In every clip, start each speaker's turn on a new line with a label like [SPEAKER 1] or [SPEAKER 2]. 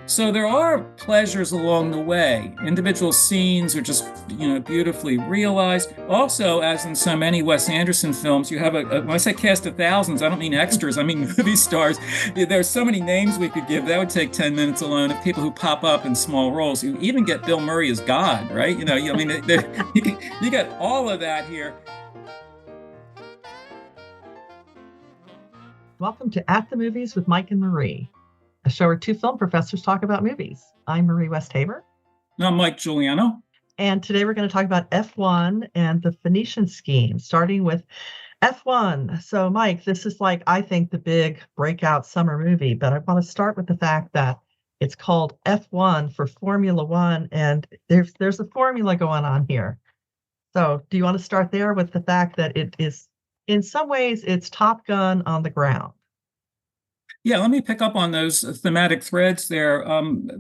[SPEAKER 1] So there are pleasures along the way. Individual scenes are just, beautifully realized. Also, as in so many Wes Anderson films, you have when I say cast of thousands, I don't mean extras, I mean movie stars. There's so many names we could give. That would take 10 minutes alone of people who pop up in small roles. You even get Bill Murray as God, right? I mean, you get all of that here.
[SPEAKER 2] Welcome to At the Movies with Mike and Marie, a show where two film professors talk about movies. I'm Marie Westhaver.
[SPEAKER 1] And I'm Mike Giuliano.
[SPEAKER 2] And today we're going to talk about F1 and the Phoenician scheme, starting with F1. So, Mike, this is I think, the big breakout summer movie, but I want to start with the fact that it's called F1 for Formula One, and there's a formula going on here. So, do you want to start there with the fact that it is, in some ways, it's Top Gun on the ground?
[SPEAKER 1] Yeah, let me pick up on those thematic threads there,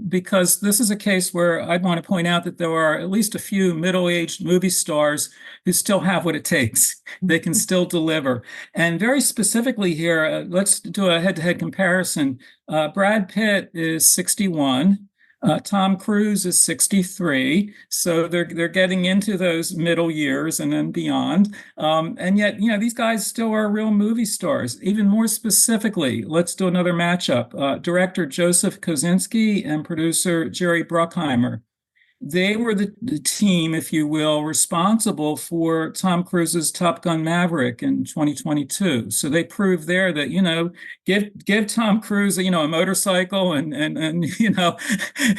[SPEAKER 1] because this is a case where I'd want to point out that there are at least a few middle-aged movie stars who still have what it takes. They can still deliver. And very specifically here, let's do a head-to-head comparison. Brad Pitt is 61. Tom Cruise is 63, so they're getting into those middle years and then beyond. And yet, these guys still are real movie stars. Even more specifically, let's do another matchup. Director Joseph Kosinski and producer Jerry Bruckheimer. They were the team, if you will, responsible for Tom Cruise's Top Gun Maverick in 2022. So they proved there that, give Tom Cruise, a motorcycle and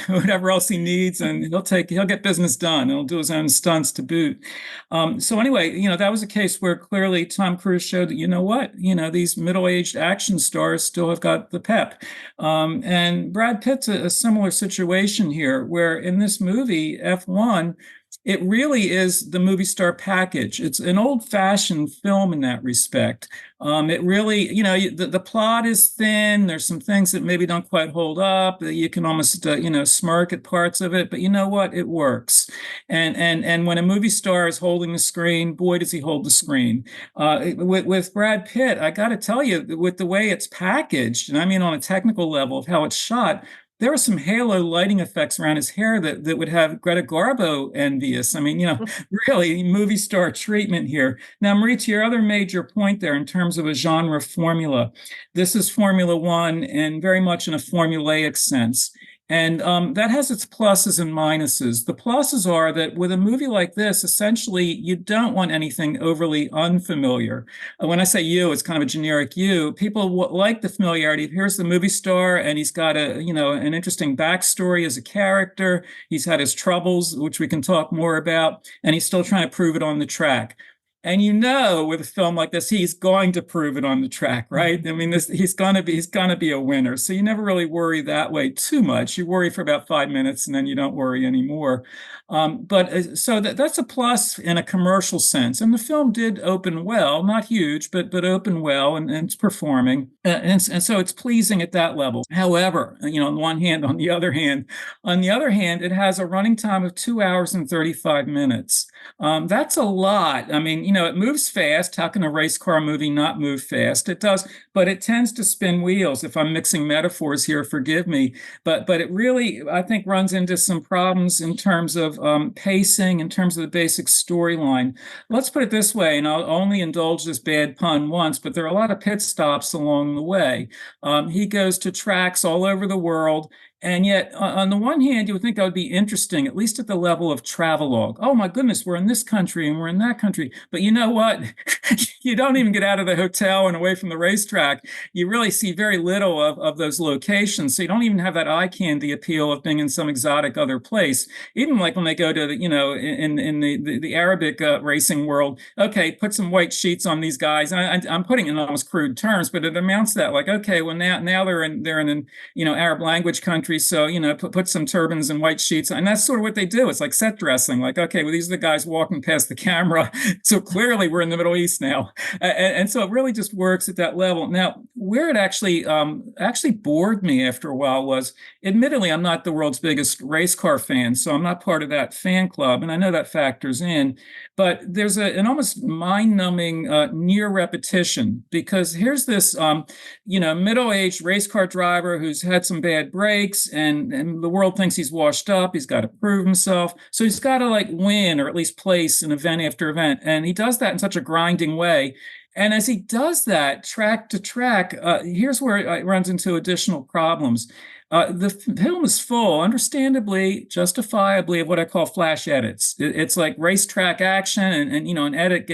[SPEAKER 1] whatever else he needs, and he'll get business done. He'll do his own stunts to boot. So anyway, that was a case where clearly Tom Cruise showed that, these middle-aged action stars still have got the pep. And Brad Pitt's a similar situation here, where in this movie, F1, it really is the movie star package. It's an old-fashioned film in that respect. It really, the plot is thin. There's some things that maybe don't quite hold up. You can almost, smirk at parts of it. But you know what? It works. And when a movie star is holding the screen, boy, does he hold the screen. With Brad Pitt, I got to tell you, with the way it's packaged, and I mean on a technical level of how it's shot, there are some halo lighting effects around his hair that would have Greta Garbo envious. I mean, really movie star treatment here. Now, Marie, to your other major point there in terms of a genre formula, this is Formula One and very much in a formulaic sense. And that has its pluses and minuses. The pluses are that with a movie like this, essentially, you don't want anything overly unfamiliar. When I say you, it's kind of a generic you. People like the familiarity. Here's the movie star, and he's got an interesting backstory as a character. He's had his troubles, which we can talk more about, and he's still trying to prove it on the track. And with a film like this, he's going to prove it on the track, right? I mean, he's gonna be a winner. So you never really worry that way too much. You worry for about 5 minutes, and then you don't worry anymore. So that's a plus in a commercial sense. And the film did open well, not huge, but open well, and it's performing, and so it's pleasing at that level. However, on one hand, on the other hand, it has a running time of 2 hours and 35 minutes. That's a lot. I mean, it moves fast. How can a race car movie not move fast? It does, but it tends to spin wheels. If I'm mixing metaphors here, forgive me. But it really, I think, runs into some problems in terms of pacing, in terms of the basic storyline. Let's put it this way, and I'll only indulge this bad pun once, but there are a lot of pit stops along the way. He goes to tracks all over the world. And yet, on the one hand, you would think that would be interesting, at least at the level of travelogue. Oh my goodness, we're in this country and we're in that country. But you know what? You don't even get out of the hotel and away from the racetrack. You really see very little of those locations. So you don't even have that eye candy appeal of being in some exotic other place. Even like when they go to in the Arabic racing world, okay, put some white sheets on these guys. I'm putting it in almost crude terms, but it amounts to that. Like, okay, well now they're in an Arab language country. So, put some turbans and white sheets. And that's sort of what they do. It's like set dressing. Like, okay, well, these are the guys walking past the camera. So clearly we're in the Middle East. race now. And so it really just works at that level. Now, where it actually bored me after a while was, admittedly, I'm not the world's biggest race car fan, so I'm not part of that fan club, and I know that factors in. But there's an almost mind-numbing near repetition, because here's this middle-aged race car driver who's had some bad breaks, and the world thinks he's washed up. He's got to prove himself, so he's got to like win or at least place in event after event, and he does that in such a grinding way. And as he does that track to track, here's where it runs into additional problems. The film is full, understandably, justifiably, of what I call flash edits. It's like racetrack action, and an edit,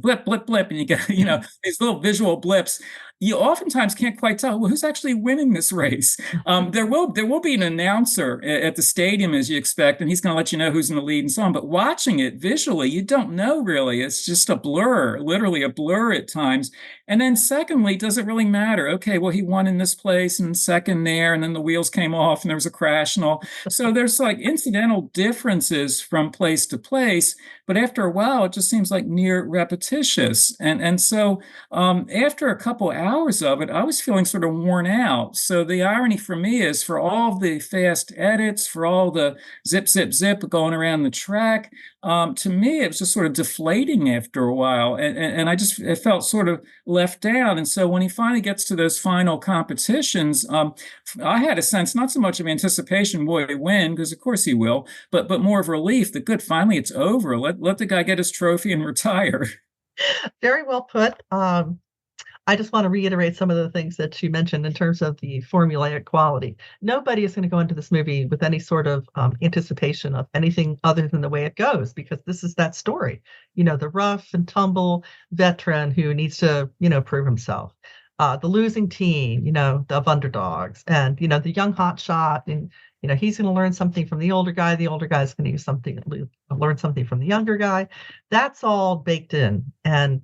[SPEAKER 1] blip, blip, blip, and you get these little visual blips. You oftentimes can't quite tell, well, who's actually winning this race. There will be an announcer at the stadium, as you expect, and he's going to let you know who's in the lead and so on. But watching it visually, you don't know really. It's just a blur, literally a blur at times. And then secondly, does it really matter? Okay, well, he won in this place and second there, and then the wheels came off and there was a crash and all. So there's like incidental differences from place to place, but after a while, it just seems like near repetitious. And so after a couple hours of it, I was feeling sort of worn out. So the irony for me is, for all the fast edits, for all the zip, zip, zip going around the track, to me, it was just sort of deflating after a while. And it felt sort of left down. And so when he finally gets to those final competitions, I had a sense, not so much of anticipation, boy, he win, because of course he will, but more of relief that good, finally it's over. Let the guy get his trophy and retire.
[SPEAKER 2] Very well put. I just want to reiterate some of the things that you mentioned in terms of the formulaic quality. Nobody is going to go into this movie with any sort of anticipation of anything other than the way it goes, because this is that story. The rough and tumble veteran who needs to, prove himself. The losing team, of underdogs, and, the young hotshot, and, he's going to learn something from the older guy. The older guy is going to learn something from the younger guy. That's all baked in. And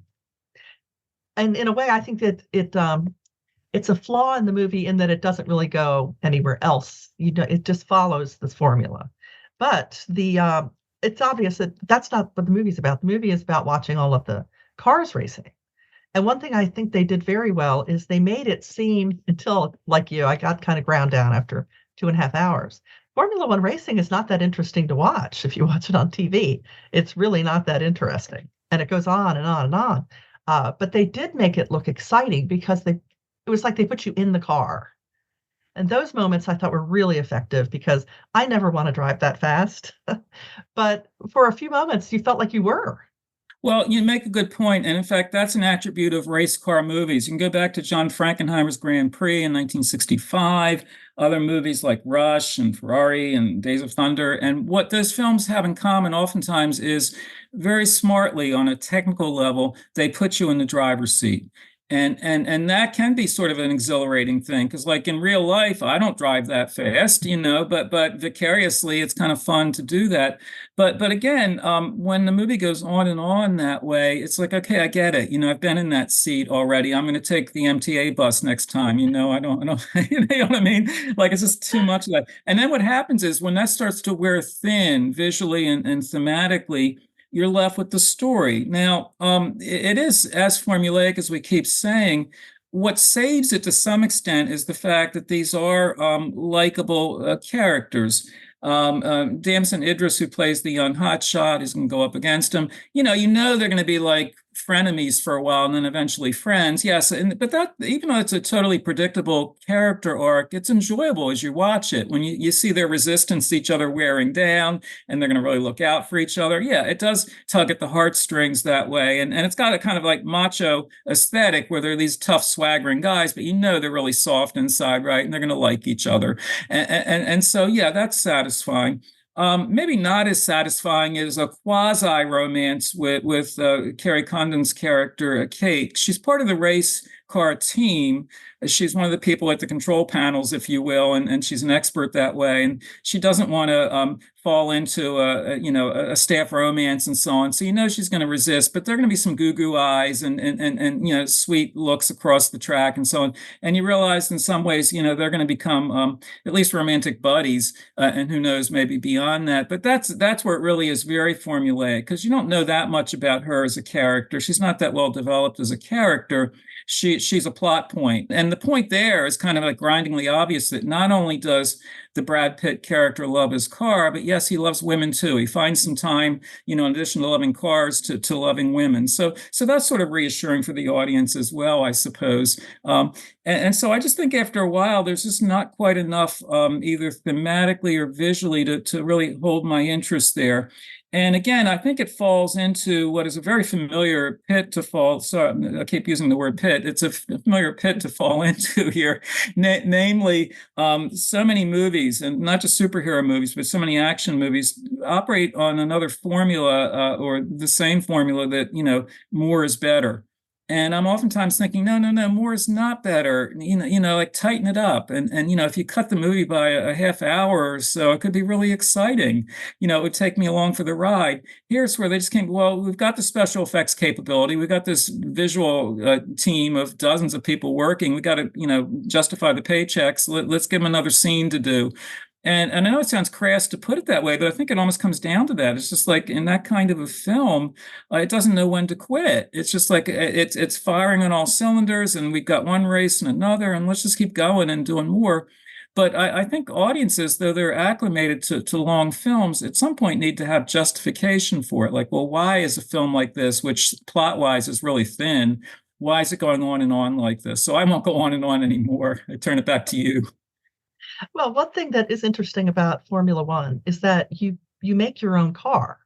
[SPEAKER 2] in a way, I think that it's a flaw in the movie in that it doesn't really go anywhere else. It just follows this formula. But it's obvious that that's not what the movie's about. The movie is about watching all of the cars racing. And one thing I think they did very well is they made it seem, until, like I got kind of ground down after 2.5 hours. Formula One racing is not that interesting to watch if you watch it on TV. It's really not that interesting. And it goes on and on and on. But they did make it look exciting, because it was like they put you in the car. And those moments I thought were really effective, because I never want to drive that fast. But for a few moments, you felt like you were.
[SPEAKER 1] Well, you make a good point. And in fact, that's an attribute of race car movies. You can go back to John Frankenheimer's Grand Prix in 1965, other movies like Rush and Ferrari and Days of Thunder. And what those films have in common oftentimes is, very smartly on a technical level, they put you in the driver's seat. And that can be sort of an exhilarating thing, because like in real life, I don't drive that fast, but vicariously it's kind of fun to do that. But again, when the movie goes on and on that way, it's like, okay, I get it. I've been in that seat already. I'm going to take the MTA bus next time. I don't, you know what I mean? Like, it's just too much of that. And then what happens is, when that starts to wear thin visually and thematically, you're left with the story. Now, it is as formulaic as we keep saying. What saves it to some extent is the fact that these are likable characters. Damson Idris, who plays the young hotshot, is going to go up against him. They're going to be like frenemies for a while and then eventually friends. Yes, but that, even though it's a totally predictable character arc, it's enjoyable as you watch it. When you see their resistance to each other wearing down, and they're going to really look out for each other. Yeah, it does tug at the heartstrings that way. And it's got a kind of like macho aesthetic, where they're these tough, swaggering guys, but they're really soft inside, right? And they're going to like each other. And so, yeah, that's satisfying. Maybe not as satisfying as a quasi-romance with Carrie Condon's character, Kate. She's part of the race car team. She's one of the people at the control panels, if you will, and she's an expert that way. And she doesn't want to fall into a staff romance and so on. So she's going to resist, but there are going to be some goo eyes and sweet looks across the track and so on. And you realize in some ways they're going to become at least romantic buddies, and who knows, maybe beyond that. But that's where it really is very formulaic, because you don't know that much about her as a character. She's not that well developed as a character. She's a plot point. And the point there is kind of like grindingly obvious that not only does the Brad Pitt character love his car, but yes, he loves women too. He finds some time, in addition to loving cars, to loving women. So that's sort of reassuring for the audience as well, I suppose. And so I just think after a while, there's just not quite enough, either thematically or visually, to really hold my interest there. And again, I think it falls into what is a very familiar pit to fall. So I keep using the word pit. It's a familiar pit to fall into here, namely, so many movies, and not just superhero movies, but so many action movies operate on another formula, or the same formula that more is better. And I'm oftentimes thinking, no, more is not better. Like tighten it up. And if you cut the movie by a half hour or so, it could be really exciting. It would take me along for the ride. Here's where they just came, well, we've got the special effects capability. We've got this visual team of dozens of people working. We got to, justify the paychecks. Let's give them another scene to do. And I know it sounds crass to put it that way, but I think it almost comes down to that. It's just like in that kind of a film, it doesn't know when to quit. It's just like it's firing on all cylinders, and we've got one race and another, and let's just keep going and doing more. But I think audiences, though they're acclimated to long films, at some point need to have justification for it. Like, well, why is a film like this, which plot-wise is really thin, why is it going on and on like this? So I won't go on and on anymore. I turn it back to you.
[SPEAKER 2] Well, one thing that is interesting about Formula One is that you make your own car.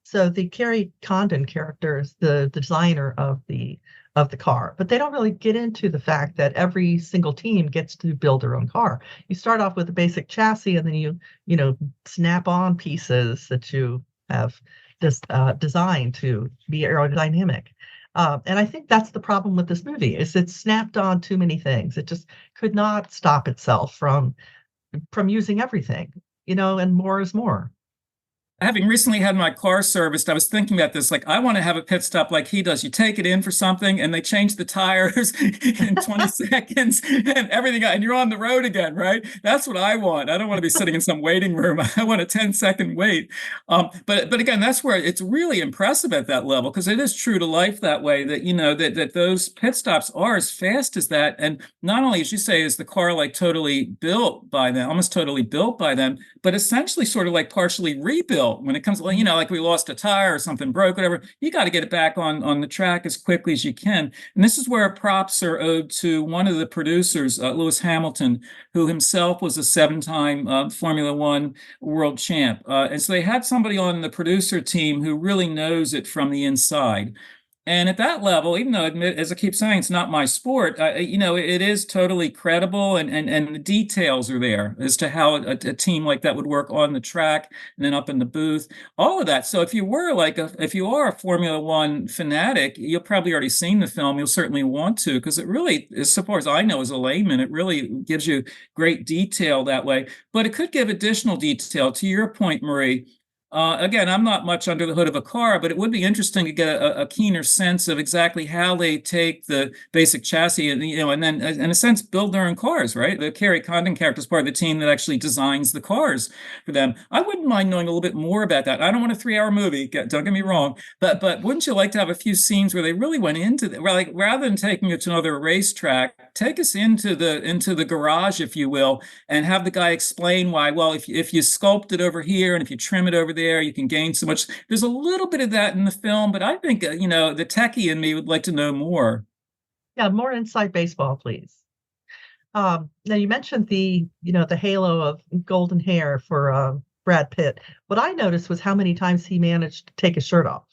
[SPEAKER 2] So the Carrie Condon character is the designer of the car, but they don't really get into the fact that every single team gets to build their own car. You start off with a basic chassis, and then you snap on pieces that you have just designed to be aerodynamic. And I think that's the problem with this movie, is it's snapped on too many things. It just could not stop itself from using everything, and more is more.
[SPEAKER 1] Having recently had my car serviced, I was thinking about this. Like, I want to have a pit stop like he does. You take it in for something, and they change the tires in 20 seconds and everything, and you're on the road again, right? That's what I want. I don't want to be sitting in some waiting room. I want a 10-second wait. But again, that's where it's really impressive at that level, because it is true to life that way, that that those pit stops are as fast as that. And not only, as you say, is the car like totally built by them, almost totally built by them, but essentially sort of like partially rebuilt. When it comes, like we lost a tire or something broke, whatever, you got to get it back on the track as quickly as you can. And this is where props are owed to one of the producers, Lewis Hamilton, who himself was a 7-time Formula One world champ. And so they had somebody on the producer team who really knows it from the inside. And at that level, even though, as I keep saying, it's not my sport, it is totally credible, and the details are there as to how a team like that would work on the track and then up in the booth, all of that. So if you are a Formula One fanatic, you'll probably already seen the film. You'll certainly want to, because it really, as far as I know, as a layman, it really gives you great detail that way. But it could give additional detail. To your point, Marie, again, I'm not much under the hood of a car, but it would be interesting to get a keener sense of exactly how they take the basic chassis and then, in a sense, build their own cars, right? The Carrie Condon character is part of the team that actually designs the cars for them. I wouldn't mind knowing a little bit more about that. I don't want a 3-hour movie, don't get me wrong, but wouldn't you like to have a few scenes where they really went into the, like, rather than taking it to another racetrack, take us into the garage, if you will, and have the guy explain why, well, if you sculpt it over here and if you trim it over there, you can gain so much. There's a little bit of that in the film, but I think the techie in me would like to know more.
[SPEAKER 2] Yeah, more inside baseball, please. Now you mentioned the halo of golden hair for Brad Pitt. What I noticed was how many times he managed to take his shirt off.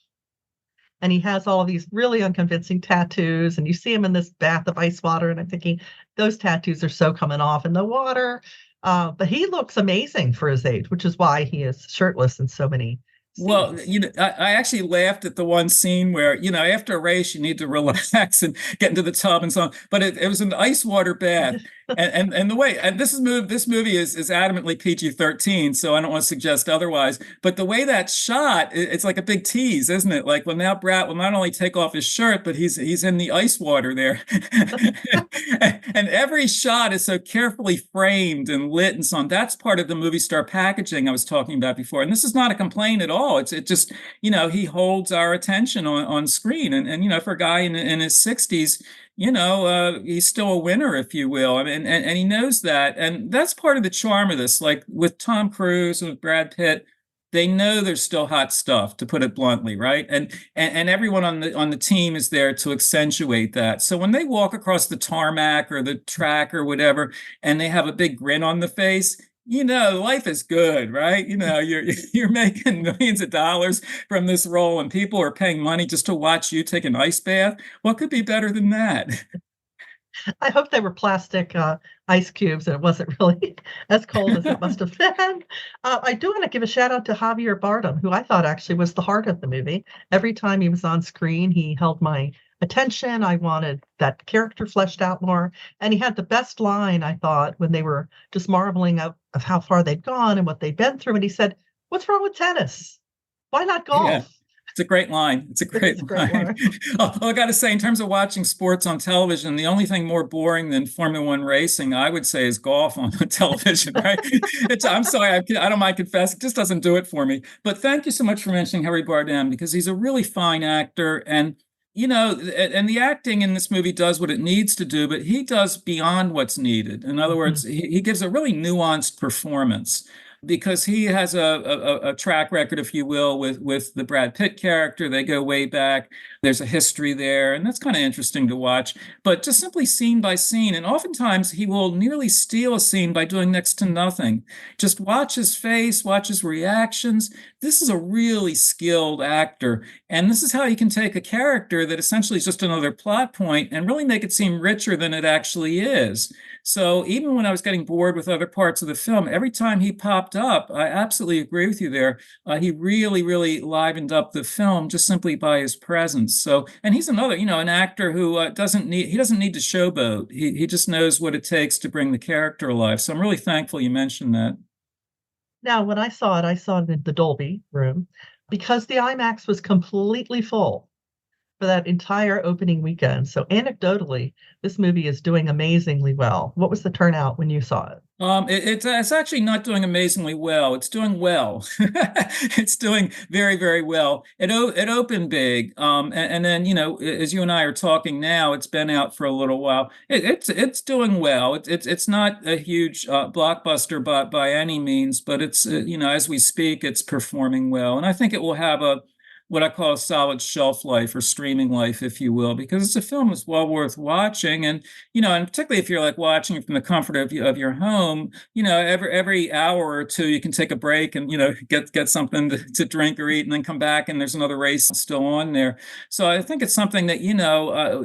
[SPEAKER 2] And he has all of these really unconvincing tattoos, and you see him in this bath of ice water, and I'm thinking, those tattoos are so coming off in the water. But he looks amazing for his age, which is why he is shirtless in so many scenes.
[SPEAKER 1] Well, I actually laughed at the one scene where, after a race, you need to relax and get into the tub and so on. But it was an ice water bath. And the way and this movie is adamantly PG-13, so I don't want to suggest otherwise. But the way that's shot, it's like a big tease, isn't it? Like, well, now Brat will not only take off his shirt, but he's in the ice water there. And every shot is so carefully framed and lit and so on. That's part of the movie star packaging I was talking about before. And this is not a complaint at all. It just, he holds our attention on screen. And for a guy in his 60s, he's still a winner, if you will. I mean, and he knows that. And that's part of the charm of this. Like with Tom Cruise and with Brad Pitt, they know there's still hot stuff, to put it bluntly, right? And everyone on the team is there to accentuate that. So when they walk across the tarmac or the track or whatever, and they have a big grin on the face, life is good, right? You're making millions of dollars from this role, and people are paying money just to watch you take an ice bath. What could be better than that?
[SPEAKER 2] I hope they were plastic ice cubes and it wasn't really as cold as it must have been. I do want to give a shout out to Javier Bardem, who I thought actually was the heart of the movie. Every time he was on screen, he held my attention. I wanted that character fleshed out more. And he had the best line, I thought, when they were just marveling of how far they'd gone and what they'd been through. And he said, "What's wrong with tennis? Why not
[SPEAKER 1] Yeah.
[SPEAKER 2] golf?"
[SPEAKER 1] It's a great line. It's a great line. Oh, I got to say, in terms of watching sports on television, the only thing more boring than Formula One racing, I would say, is golf on television, right? I'm sorry, I don't mind confessing, it just doesn't do it for me. But thank you so much for mentioning Harry Bardem, because he's a really fine actor. And and the acting in this movie does what it needs to do, but he does beyond what's needed. In other words, he gives a really nuanced performance, because he has a track record, if you will, with the Brad Pitt character. They go way back. There's a history there, and that's kind of interesting to watch. But just simply scene by scene, and oftentimes he will nearly steal a scene by doing next to nothing. Just watch his face, watch his reactions. This is a really skilled actor, and this is how you can take a character that essentially is just another plot point and really make it seem richer than it actually is. So even when I was getting bored with other parts of the film, every time he popped up, I absolutely agree with you there. He really, really livened up the film just simply by his presence. So, and he's another, an actor who doesn't need to showboat. He just knows what it takes to bring the character alive. So I'm really thankful you mentioned that.
[SPEAKER 2] Now, when I saw it in the Dolby room because the IMAX was completely full for that entire opening weekend. So anecdotally, this movie is doing amazingly well. What was the turnout when you saw it?
[SPEAKER 1] It's actually not doing amazingly well. It's doing well. It's doing very, very well. It opened big, and then as you and I are talking now, it's been out for a little while. It's doing well. It's not a huge blockbuster by any means, but it's as we speak, it's performing well, and I think it will have a what I call a solid shelf life or streaming life, if you will, because it's a film that's well worth watching. And particularly if you're like watching it from the comfort of your home, every hour or two, you can take a break and, get something to drink or eat and then come back and there's another race still on there. So I think it's something that,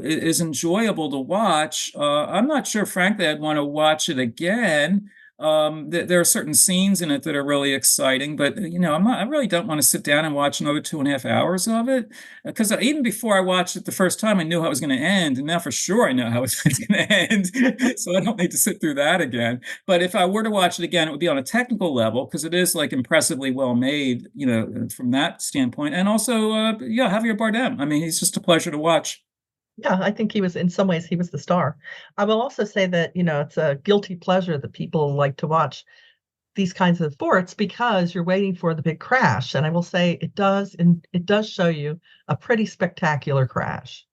[SPEAKER 1] is enjoyable to watch. I'm not sure, frankly, I'd want to watch it again. There are certain scenes in it that are really exciting, but I really don't want to sit down and watch another 2.5 hours of it, because even before I watched it the first time, I knew how it was going to end, and now for sure I know how it's going to end. So I don't need to sit through that again. But if I were to watch it again, it would be on a technical level, because it is like impressively well made, from that standpoint, and also, Javier Bardem. I mean, he's just a pleasure to watch.
[SPEAKER 2] Yeah, I think in some ways, he was the star. I will also say that, it's a guilty pleasure that people like to watch these kinds of sports because you're waiting for the big crash. And I will say and it does show you a pretty spectacular crash.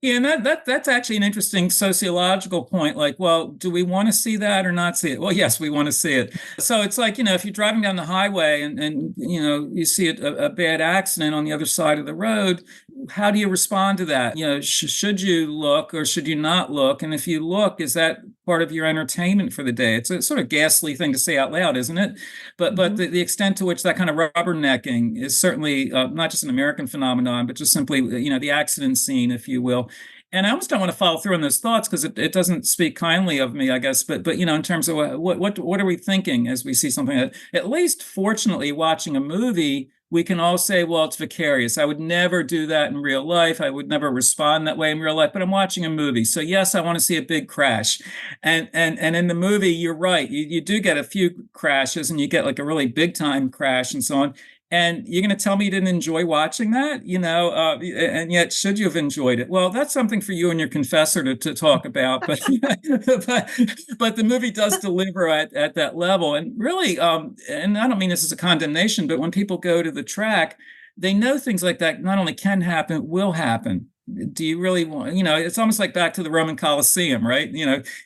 [SPEAKER 1] Yeah, and that's actually an interesting sociological point. Like, well, do we want to see that or not see it? Well, yes, we want to see it. So it's like, if you're driving down the highway and you see a bad accident on the other side of the road, how do you respond to that? Should you look or should you not look? And if you look, is that part of your entertainment for the day? It's a sort of ghastly thing to say out loud, isn't it? But the extent to which that kind of rubbernecking is certainly not just an American phenomenon, but just simply, the accident scene, if you will. And I almost don't want to follow through on those thoughts because it doesn't speak kindly of me, I guess. But in terms of what are we thinking as we see something that, at least fortunately, watching a movie we can all say, well, it's vicarious. I would never do that in real life. I would never respond that way in real life, but I'm watching a movie. So yes, I want to see a big crash. And in the movie, you're right. You do get a few crashes and you get like a really big time crash and so on. And you're going to tell me you didn't enjoy watching that, and yet should you have enjoyed it? Well, that's something for you and your confessor to talk about. But, but the movie does deliver at that level. And really, and I don't mean this as a condemnation, but when people go to the track, they know things like that not only can happen, will happen. Do you really want, it's almost like back to the Roman Colosseum, right?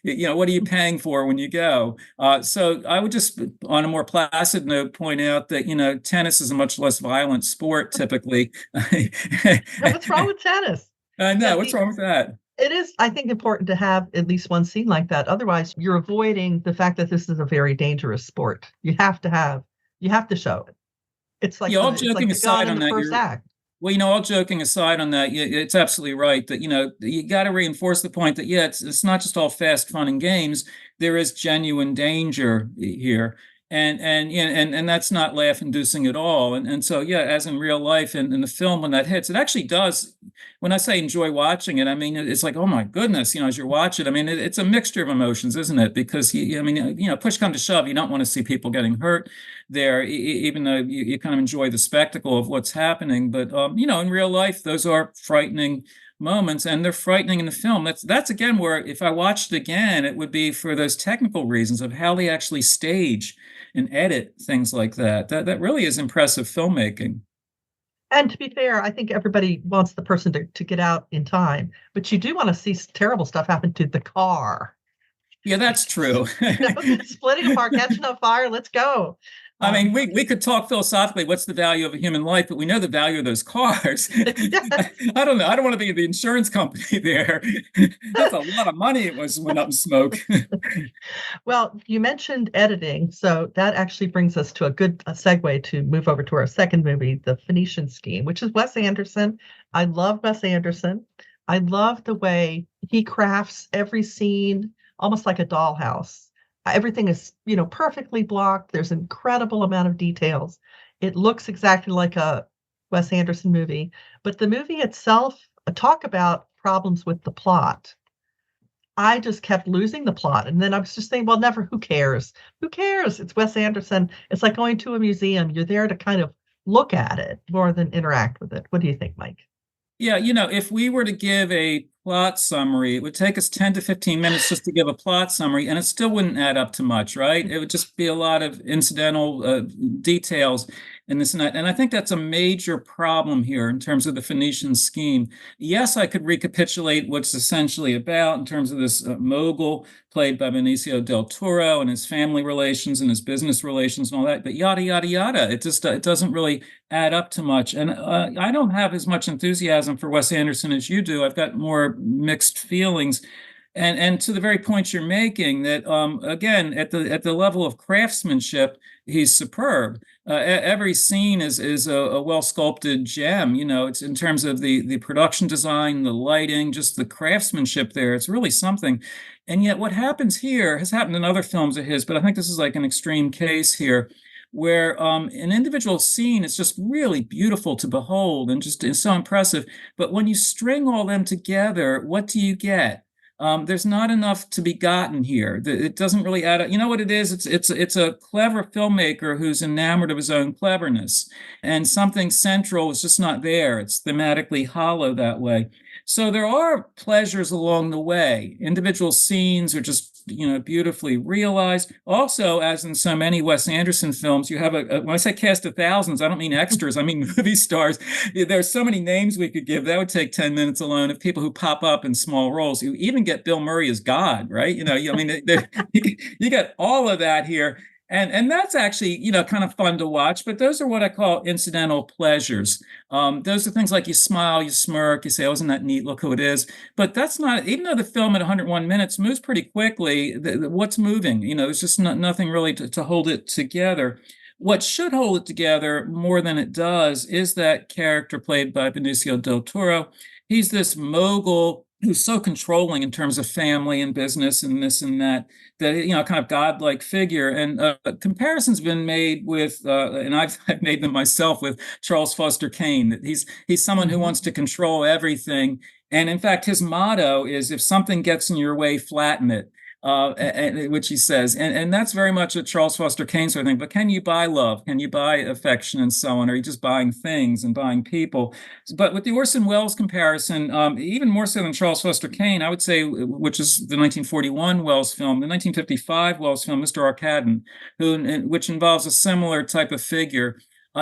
[SPEAKER 1] What are you paying for when you go? So I would just, on a more placid note, point out that, tennis is a much less violent sport typically.
[SPEAKER 2] What's wrong with tennis?
[SPEAKER 1] No, what's wrong with that?
[SPEAKER 2] It is, I think, important to have at least one scene like that. Otherwise, you're avoiding the fact that this is a very dangerous sport. You have to show it. It's like
[SPEAKER 1] all
[SPEAKER 2] it's like
[SPEAKER 1] joking
[SPEAKER 2] the gun
[SPEAKER 1] aside
[SPEAKER 2] in
[SPEAKER 1] on
[SPEAKER 2] the
[SPEAKER 1] that,
[SPEAKER 2] first act.
[SPEAKER 1] well, all joking aside on that, it's absolutely right that, you got to reinforce the point that, yeah, it's not just all fast fun and games. There is genuine danger here. And that's not laugh inducing at all. And so, yeah, as in real life and in the film, when that hits, it actually does. When I say enjoy watching it, I mean, it's like, oh my goodness, as you're watching, I mean, it's a mixture of emotions, isn't it? Because, push come to shove, you don't want to see people getting hurt there, even though you kind of enjoy the spectacle of what's happening. But, in real life, those are frightening moments, and they're frightening in the film. That's again where if I watched it again, it would be for those technical reasons of how they actually stage and edit things like that. That really is impressive filmmaking.
[SPEAKER 2] And to be fair, I think everybody wants the person to get out in time, but you do want to see terrible stuff happen to the car.
[SPEAKER 1] Yeah, that's true.
[SPEAKER 2] Splitting apart, catching on fire, let's go.
[SPEAKER 1] I mean, we could talk philosophically, what's the value of a human life, but we know the value of those cars. I don't know. I don't want to be the insurance company there. That's a lot of money it went up in smoke.
[SPEAKER 2] Well, you mentioned editing, so that actually brings us to a good segue to move over to our second movie, The Phoenician Scheme, which is Wes Anderson. I love Wes Anderson. I love the way he crafts every scene almost like a dollhouse. Everything is, perfectly blocked. There's an incredible amount of details. It looks exactly like a Wes Anderson movie, but the movie itself, talk about problems with the plot. I just kept losing the plot. And then I was just saying, well, never, who cares? Who cares? It's Wes Anderson. It's like going to a museum. You're there to kind of look at it more than interact with it. What do you think, Mike?
[SPEAKER 1] Yeah, if we were to give a plot summary, it would take us 10 to 15 minutes just to give a plot summary, and it still wouldn't add up to much, right? It would just be a lot of incidental details and this and that. And I think that's a major problem here in terms of the Phoenician scheme. Yes, I could recapitulate what's essentially about in terms of this mogul played by Benicio del Toro and his family relations and his business relations and all that, but yada, yada, yada. It doesn't really add up to much. And I don't have as much enthusiasm for Wes Anderson as you do. I've got more mixed feelings. And to the very point you're making, that again at the level of craftsmanship, he's superb. Every scene is a well sculpted gem. It's in terms of the production design, the lighting, just the craftsmanship there. It's really something. And yet, what happens here has happened in other films of his, but I think this is like an extreme case here, where an individual scene is just really beautiful to behold and just is so impressive. But when you string all them together, what do you get? There's not enough to be gotten here. It doesn't really add up. You know what it is? It's a clever filmmaker who's enamored of his own cleverness, and something central is just not there. It's thematically hollow that way. So there are pleasures along the way. Individual scenes are just beautifully realized. Also, as in so many Wes Anderson films, you have when I say cast of thousands, I don't mean extras, I mean movie stars. There's so many names we could give. That would take 10 minutes alone of people who pop up in small roles. You even get Bill Murray as God, right? I mean, you get all of that here. And that's actually, kind of fun to watch, but those are what I call incidental pleasures. Those are things like you smile, you smirk, you say, oh, isn't that neat? Look who it is. But that's not, even though the film at 101 minutes moves pretty quickly, what's moving? There's just nothing really to hold it together. What should hold it together more than it does is that character played by Benicio del Toro. He's this mogul who's so controlling in terms of family and business and this and that, that kind of godlike figure. And comparisons been made with, and I've made them myself with Charles Foster Kane. That he's someone who
[SPEAKER 2] Mhm.
[SPEAKER 1] wants to control everything. And in fact, his motto is, "If something gets in your way, flatten it." Which he says, and that's very much a Charles Foster Kane sort of thing. But can you buy love? Can you buy affection and so on? Or are you just buying things and buying people? But with the Orson Welles comparison, even more so than Charles Foster Kane, I would say, which is the 1941 Welles film, the 1955 Welles film, Mr. Arkadin, which involves a similar type of figure.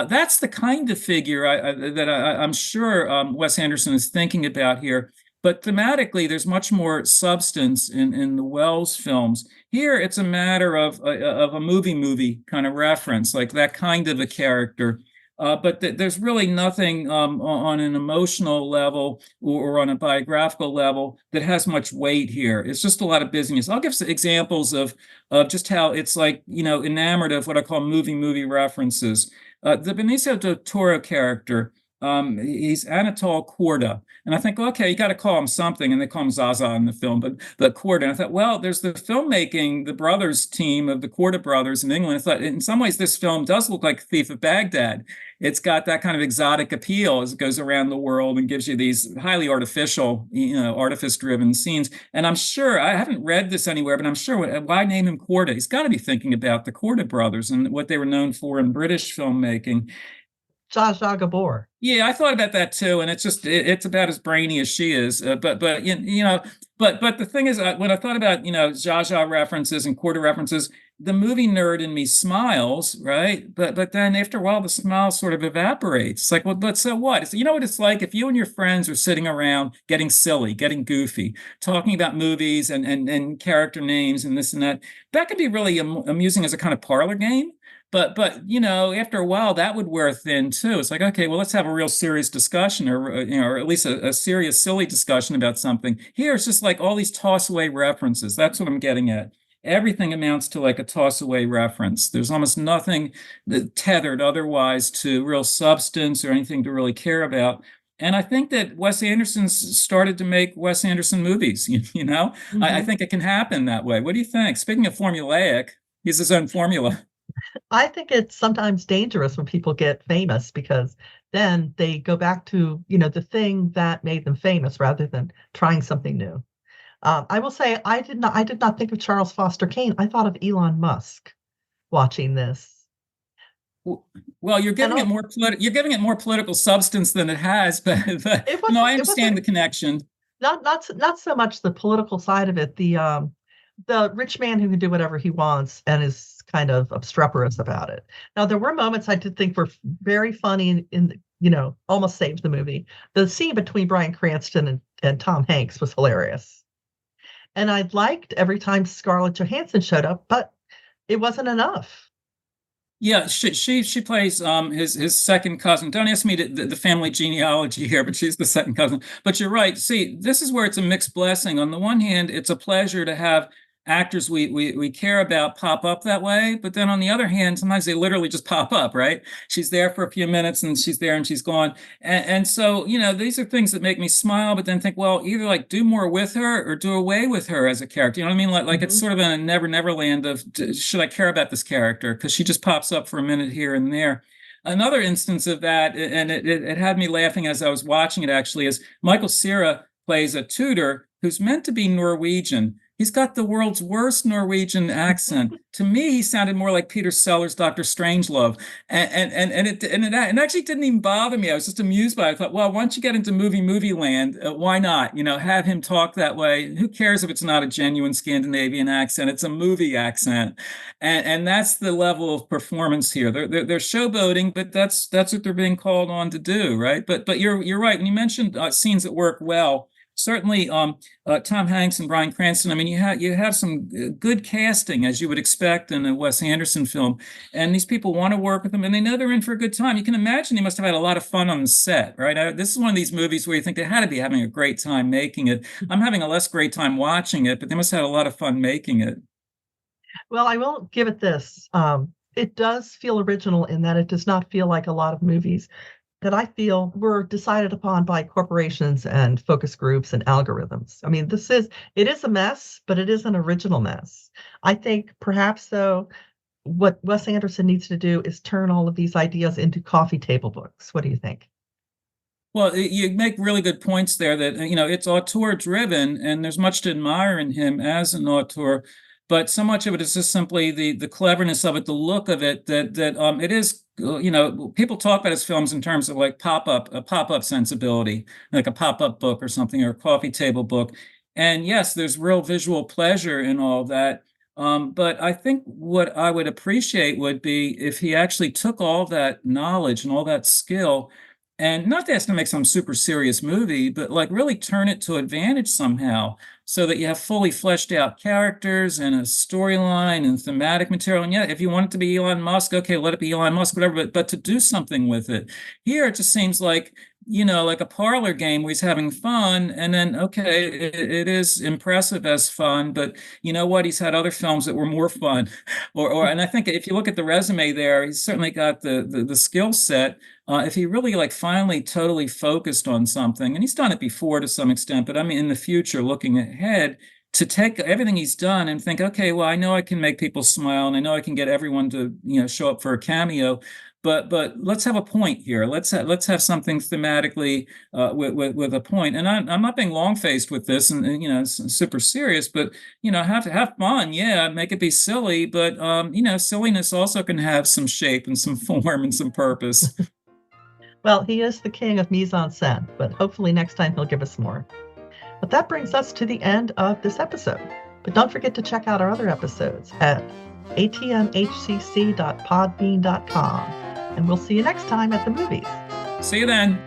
[SPEAKER 1] That's the kind of figure I'm sure Wes Anderson is thinking about here. But thematically, there's much more substance in the Welles films. Here, it's a matter of a movie kind of reference, like that kind of a character. But there's really nothing on an emotional level or on a biographical level that has much weight here. It's just a lot of busyness. I'll give some examples of just how it's like, enamored of what I call movie references. The Benicio del Toro character, he's Anatole Corda. And I think, okay, you got to call him something. And they call him Zaza in the film, but Corda. And I thought, well, there's the filmmaking, the brothers team of the Corda brothers in England. I thought, in some ways, this film does look like Thief of Baghdad. It's got that kind of exotic appeal as it goes around the world and gives you these highly artificial, artifice-driven scenes. And I'm sure, I haven't read this anywhere, but I'm sure, why name him Corda? He's got to be thinking about the Corda brothers and what they were known for in British filmmaking.
[SPEAKER 2] Zsa Zsa Gabor.
[SPEAKER 1] Yeah, I thought about that too, and it's about as brainy as she is. But the thing is, when I thought about Zsa Zsa references and Quarter references, the movie nerd in me smiles, right? But then after a while, the smile sort of evaporates. It's like, well, but so what? You know what it's like if you and your friends are sitting around getting silly, getting goofy, talking about movies and character names and this and that. That can be really amusing as a kind of parlor game. But after a while, that would wear thin too. It's like, okay, well, let's have a real serious discussion, or at least a serious, silly discussion about something. Here, it's just like all these toss away references. That's what I'm getting at. Everything amounts to like a toss away reference. There's almost nothing tethered otherwise to real substance or anything to really care about. And I think that Wes Anderson started to make Wes Anderson movies. I
[SPEAKER 2] Mhm.
[SPEAKER 1] think it can happen that way. What do you think? Speaking of formulaic, he's his own formula.
[SPEAKER 2] I think it's sometimes dangerous when people get famous because then they go back to, the thing that made them famous rather than trying something new. I will say I did not think of Charles Foster Kane. I thought of Elon Musk watching this.
[SPEAKER 1] Well,
[SPEAKER 2] And also,
[SPEAKER 1] you're giving it more political substance than it has, but
[SPEAKER 2] it
[SPEAKER 1] no,
[SPEAKER 2] wasn't
[SPEAKER 1] I
[SPEAKER 2] it
[SPEAKER 1] understand
[SPEAKER 2] wasn't
[SPEAKER 1] the connection.
[SPEAKER 2] not so much the political side of it, the rich man who can do whatever he wants and is kind of obstreperous about it. Now, there were moments I did think were very funny almost saved the movie. The scene between Bryan Cranston and Tom Hanks was hilarious. And I liked every time Scarlett Johansson showed up, but it wasn't enough.
[SPEAKER 1] Yeah, she plays his second cousin. Don't ask me the family genealogy here, but she's the second cousin. But you're right. See, this is where it's a mixed blessing. On the one hand, it's a pleasure to have actors we care about pop up that way. But then on the other hand, sometimes they literally just pop up, right? She's there for a few minutes and she's there and she's gone. And so, these are things that make me smile, but then think, well, either like do more with her or do away with her as a character. You know what I mean? Like it's
[SPEAKER 2] Mhm.
[SPEAKER 1] sort of a never land of should I care about this character? Because she just pops up for a minute here and there. Another instance of that, and it had me laughing as I was watching it actually, is Michael Cera plays a tutor who's meant to be Norwegian. He's got the world's worst Norwegian accent. To me, he sounded more like Peter Sellers' Dr. Strangelove, and it actually didn't even bother me. I was just amused by it. I thought, well, once you get into movie land, why not? Have him talk that way. Who cares if it's not a genuine Scandinavian accent? It's a movie accent, and that's the level of performance here. They're showboating, but that's what they're being called on to do, right? But you're right when you mentioned scenes that work well. Certainly, Tom Hanks and Bryan Cranston. I mean, you have some good casting as you would expect in a Wes Anderson film, and these people want to work with them, and they know they're in for a good time. You can imagine they must have had a lot of fun on the set, right? This is one of these movies where you think they had to be having a great time making it. I'm having a less great time watching it, but they must have had a lot of fun making it.
[SPEAKER 2] Well, I will give it this. It does feel original in that it does not feel like a lot of movies that I feel were decided upon by corporations and focus groups and algorithms. I mean, it is a mess, but it is an original mess. I think perhaps though, what Wes Anderson needs to do is turn all of these ideas into coffee table books. What do you think?
[SPEAKER 1] Well, you make really good points there that, it's auteur driven and there's much to admire in him as an auteur, but so much of it is just simply the cleverness of it, the look of it, that it is, people talk about his films in terms of like a pop-up sensibility, like a pop-up book or something, or a coffee table book. And yes, there's real visual pleasure in all that. But I think what I would appreciate would be if he actually took all that knowledge and all that skill, and not to ask to make some super serious movie, but like really turn it to advantage somehow so that you have fully fleshed out characters and a storyline and thematic material. And yeah, if you want it to be Elon Musk, okay, let it be Elon Musk, whatever, but to do something with it. Here it just seems like, like a parlor game where he's having fun. And then, okay, it is impressive as fun, but you know what? He's had other films that were more fun. And I think if you look at the resume there, he's certainly got the skill set. If he really like finally totally focused on something, and he's done it before to some extent, but I mean, in the future, looking ahead, to take everything he's done and think, okay, well, I know I can make people smile, and I know I can get everyone to show up for a cameo, but let's have a point here. Let's have something thematically with a point. And I'm not being long faced with this, and it's super serious, but have fun. Yeah, make it be silly, but silliness also can have some shape and some form and some purpose.
[SPEAKER 2] Well, he is the king of mise en scène, but hopefully next time he'll give us more. But that brings us to the end of this episode. But don't forget to check out our other episodes at atmhcc.podbean.com. And we'll see you next time at the movies.
[SPEAKER 1] See you then.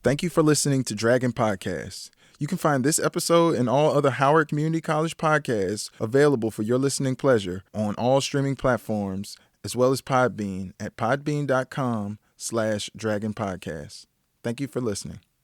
[SPEAKER 3] Thank you for listening to Dragon Podcast. You can find this episode and all other Howard Community College podcasts available for your listening pleasure on all streaming platforms, as well as Podbean at podbean.com/Dragon Podcast. Thank you for listening.